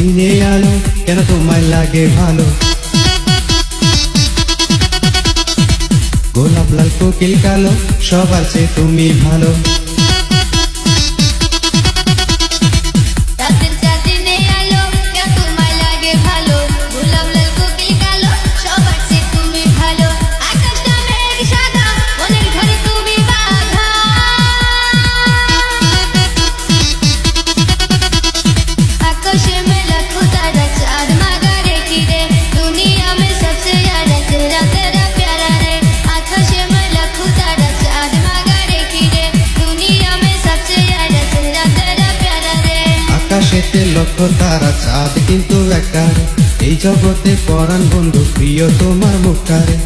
দিনে আলো কেন তোমায় লাগে ভালো। গোলাপ লাল কোকিল কালো সবার চেয়ে তুমি ভালো। আকাশেতে লক্ষ তারা চাঁদ কিন্তু একারে, এই জগতে পরাণ বন্ধু প্রিয় তোমার মুখটারে।